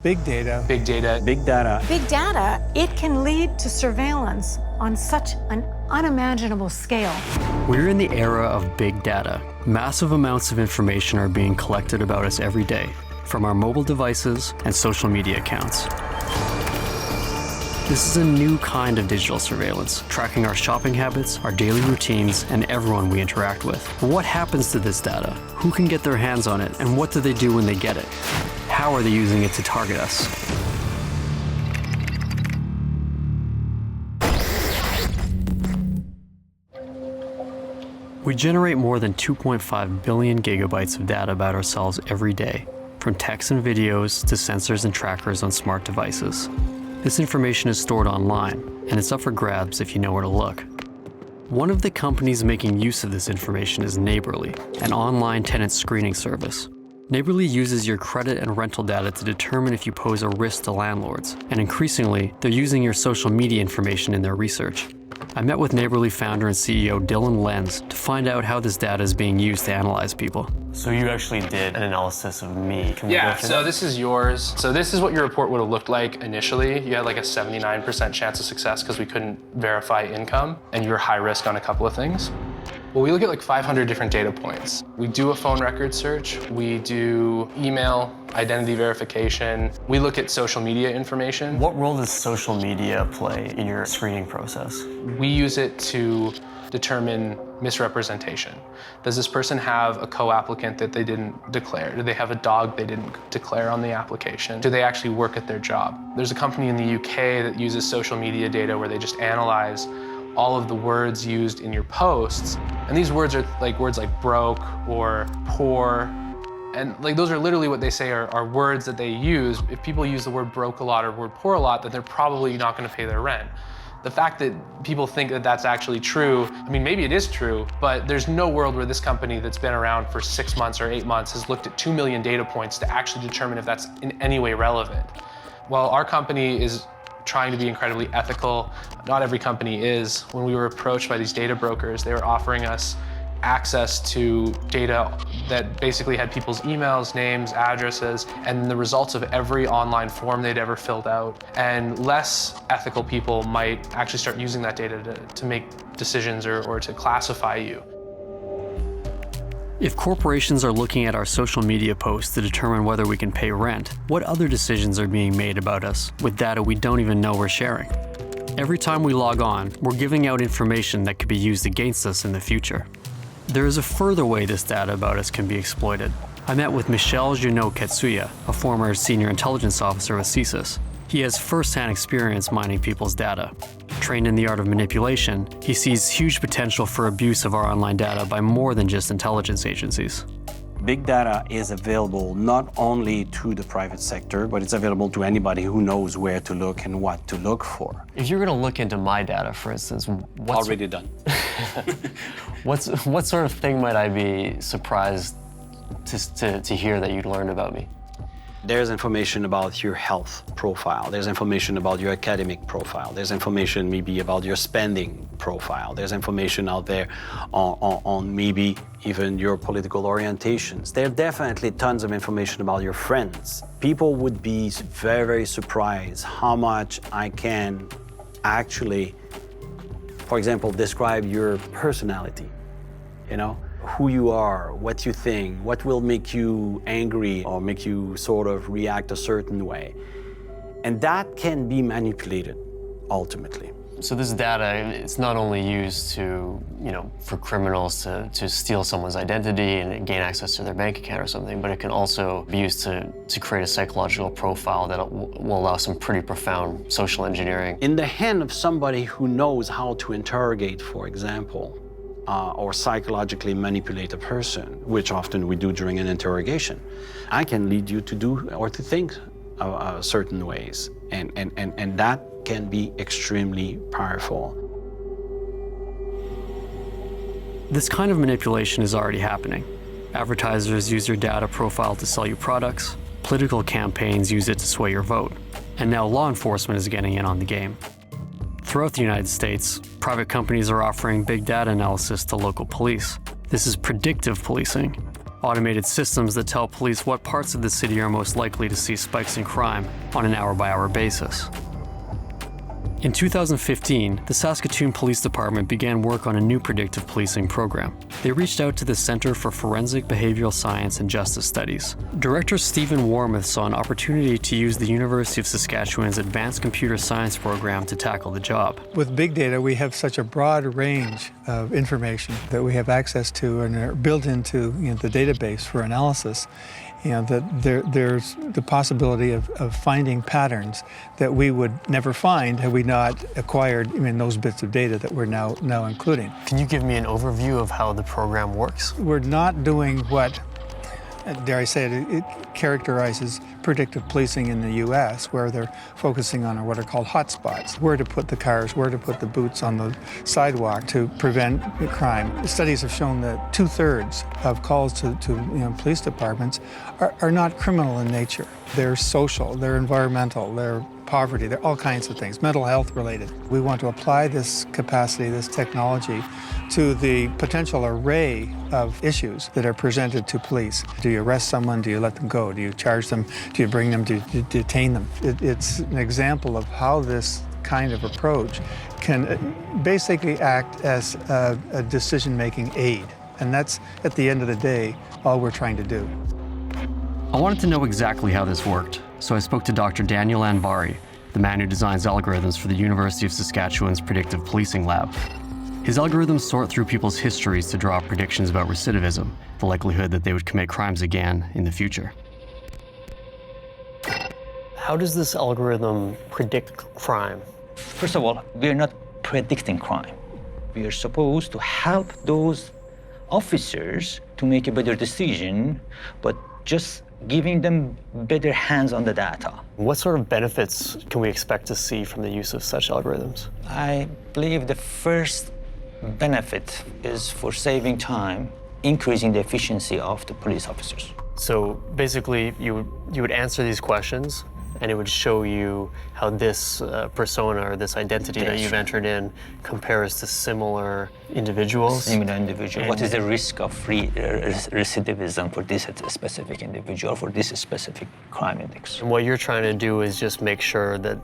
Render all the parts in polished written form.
Big data. Big data. Big data. Big data, it can lead to surveillance on such an unimaginable scale. We're in the era of big data. Massive amounts of information are being collected about us every day, from our mobile devices and social media accounts. This is a new kind of digital surveillance, tracking our shopping habits, our daily routines, and everyone we interact with. But what happens to this data? Who can get their hands on it, and what do they do when they get it? How are they using it to target us? We generate more than 2.5 billion gigabytes of data about ourselves every day, from text and videos to sensors and trackers on smart devices. This information is stored online, and it's up for grabs if you know where to look. One of the companies making use of this information is Neighborly, an online tenant screening service. Neighborly uses your credit and rental data to determine if you pose a risk to landlords, and increasingly, they're using your social media information in their research. I met with Neighborly founder and CEO Dylan Lenz to find out how this data is being used to analyze people. So you actually did an analysis of me. Can we go Yeah, through so that? this is yours. So this is what your report would have looked like initially. You had like a 79% chance of success because we couldn't verify income, and you were high risk on a couple of things. Well, we look at like 500 different data points. We do a phone record search. We do email, identity verification. We look at social media information. What role does social media play in your screening process? We use it to determine misrepresentation. Does this person have a co-applicant that they didn't declare? Do they have a dog they didn't declare on the application? Do they actually work at their job? There's a company in the UK that uses social media data where they just analyze all of the words used in your posts. And these words are like words like broke or poor. And like those are literally what they say are words that they use. If people use the word broke a lot or word poor a lot, then they're probably not gonna pay their rent. The fact that people think that that's actually true, I mean, maybe it is true, but there's no world where this company that's been around for 6 months or 8 months has looked at 2 million data points to actually determine if that's in any way relevant. While our company is trying to be incredibly ethical, not every company is. When we were approached by these data brokers, they were offering us access to data that basically had people's emails, names, addresses, and the results of every online form they'd ever filled out. And less ethical people might actually start using that data to make decisions or to classify you. If corporations are looking at our social media posts to determine whether we can pay rent, what other decisions are being made about us with data we don't even know we're sharing? Every time we log on, we're giving out information that could be used against us in the future. There is a further way this data about us can be exploited. I met with Michel Junot-Ketsuya, a former senior intelligence officer with CSIS. He has first-hand experience mining people's data. Trained in the art of manipulation, he sees huge potential for abuse of our online data by more than just intelligence agencies. Big data is available not only to the private sector, but it's available to anybody who knows where to look and what to look for. If you're going to look into my data, for instance, Already done. what sort of thing might I be surprised to hear that you'd learned about me? There's information about your health profile. There's information about your academic profile. There's information maybe about your spending profile. There's information out there on maybe even your political orientations. There are definitely tons of information about your friends. People would be very, very surprised how much I can actually, for example, describe your personality, you know? Who you are, what you think, what will make you angry or make you sort of react a certain way. And that can be manipulated, ultimately. So this data, it's not only used to, for criminals to steal someone's identity and gain access to their bank account or something, but it can also be used to create a psychological profile that will allow some pretty profound social engineering. In the hand of somebody who knows how to interrogate, for example, or psychologically manipulate a person, which often we do during an interrogation, I can lead you to do or to think certain ways. And that can be extremely powerful. This kind of manipulation is already happening. Advertisers use your data profile to sell you products, political campaigns use it to sway your vote, and now law enforcement is getting in on the game. Throughout the United States, private companies are offering big data analysis to local police. This is predictive policing. automated systems that tell police what parts of the city are most likely to see spikes in crime on an hour-by-hour basis. In 2015, the Saskatoon Police Department began work on a new predictive policing program. They reached out to the Centre for Forensic Behavioral Science and Justice Studies. Director Stephen Warmuth saw an opportunity to use the University of Saskatchewan's Advanced Computer Science program to tackle the job. With big data, we have such a broad range of information that we have access to and are built into the database for analysis. That there's the possibility of finding patterns that we would never find had we not acquired those bits of data that we're now including. Can you give me an overview of how the program works? We're not doing what, dare I say it characterizes predictive policing in the U.S., where they're focusing on what are called hotspots, where to put the cars, where to put the boots on the sidewalk to prevent crime. Studies have shown that 2/3 of calls to police departments are not criminal in nature. They're social, they're environmental, they're poverty, they're all kinds of things, mental health related. We want to apply this capacity, this technology, to the potential array of issues that are presented to police. Do you arrest someone? Do you let them go? Do you charge them? Do you bring them? Do you detain them? It's an example of how this kind of approach can basically act as a decision-making aid. And that's, at the end of the day, all we're trying to do. I wanted to know exactly how this worked, so I spoke to Dr. Daniel Anvari, the man who designs algorithms for the University of Saskatchewan's Predictive Policing Lab. His algorithms sort through people's histories to draw predictions about recidivism, the likelihood that they would commit crimes again in the future. How does this algorithm predict crime? First of all, we are not predicting crime. We are supposed to help those officers to make a better decision, but just giving them better hands on the data. What sort of benefits can we expect to see from the use of such algorithms? I believe the first benefit is for saving time, increasing the efficiency of the police officers. So basically, you would answer these questions, and it would show you how this persona or this identity that you've entered in compares to similar individuals. Similar individual. What is the risk of recidivism for this specific individual, for this specific crime index? And what you're trying to do is just make sure that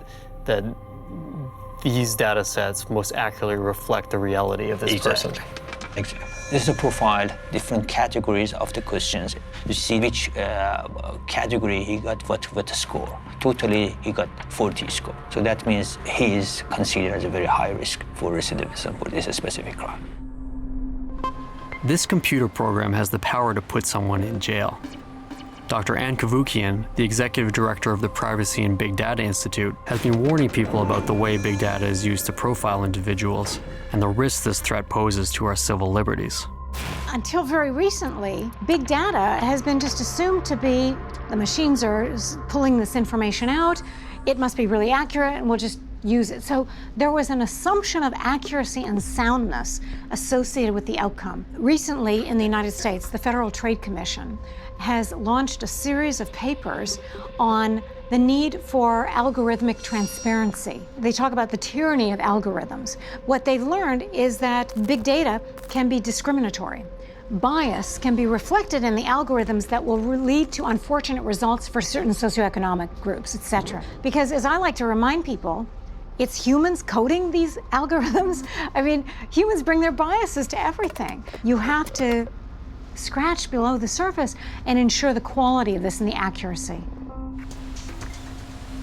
these data sets most accurately reflect the reality of this person. Exactly. This is a profile, different categories of the questions. You see which category he got what score. Totally, he got 40 score. So that means he is considered as a very high risk for recidivism for this specific crime. This computer program has the power to put someone in jail. Dr. Ann Kavukian, the executive director of the Privacy and Big Data Institute, has been warning people about the way big data is used to profile individuals and the risks this threat poses to our civil liberties. Until very recently, big data has been just assumed to be the machines are pulling this information out, it must be really accurate, and we'll just use it. So there was an assumption of accuracy and soundness associated with the outcome. Recently, in the United States, the Federal Trade Commission has launched a series of papers on the need for algorithmic transparency. They talk about the tyranny of algorithms. What they've learned is that big data can be discriminatory. Bias can be reflected in the algorithms that will lead to unfortunate results for certain socioeconomic groups, etc. Because, as I like to remind people, it's humans coding these algorithms. I mean, humans bring their biases to everything. You have to scratch below the surface and ensure the quality of this and the accuracy.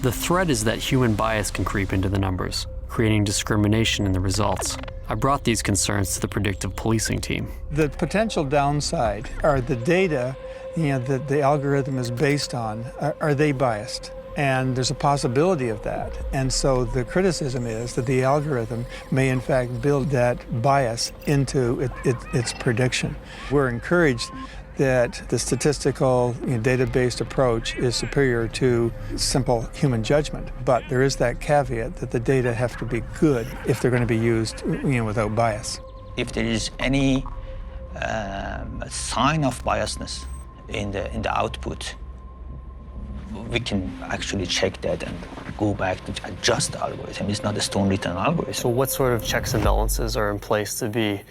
The threat is that human bias can creep into the numbers, creating discrimination in the results. I brought these concerns to the predictive policing team. The potential downside are the data that the algorithm is based on. Are they biased? And there's a possibility of that. And so the criticism is that the algorithm may in fact build that bias into its prediction. We're encouraged that the statistical data-based approach is superior to simple human judgment. But there is that caveat that the data have to be good if they're going to be used without bias. If there is any sign of biasness in the output, we can actually check that and go back to adjust the algorithm. It's not a stone-written algorithm. So what sort of checks and balances are in place to be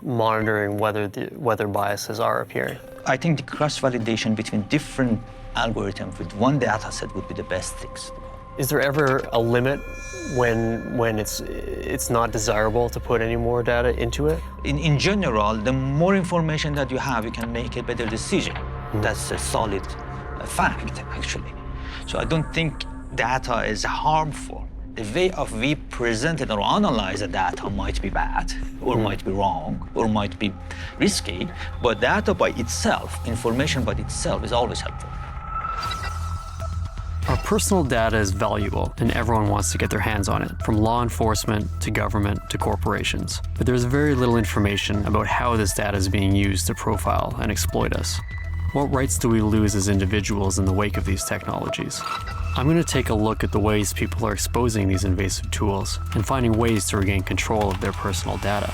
monitoring whether biases are appearing? I think the cross-validation between different algorithms with one data set would be the best things. Is there ever a limit when it's not desirable to put any more data into it? In general, the more information that you have, you can make a better decision. That's a solid fact, actually. So I don't think data is harmful. The way of we present it or analyze the data might be bad, or might be wrong, or might be risky, but data by itself, information by itself, is always helpful. Our personal data is valuable, and everyone wants to get their hands on it, from law enforcement to government to corporations. But there's very little information about how this data is being used to profile and exploit us. What rights do we lose as individuals in the wake of these technologies? I'm going to take a look at the ways people are exposing these invasive tools and finding ways to regain control of their personal data.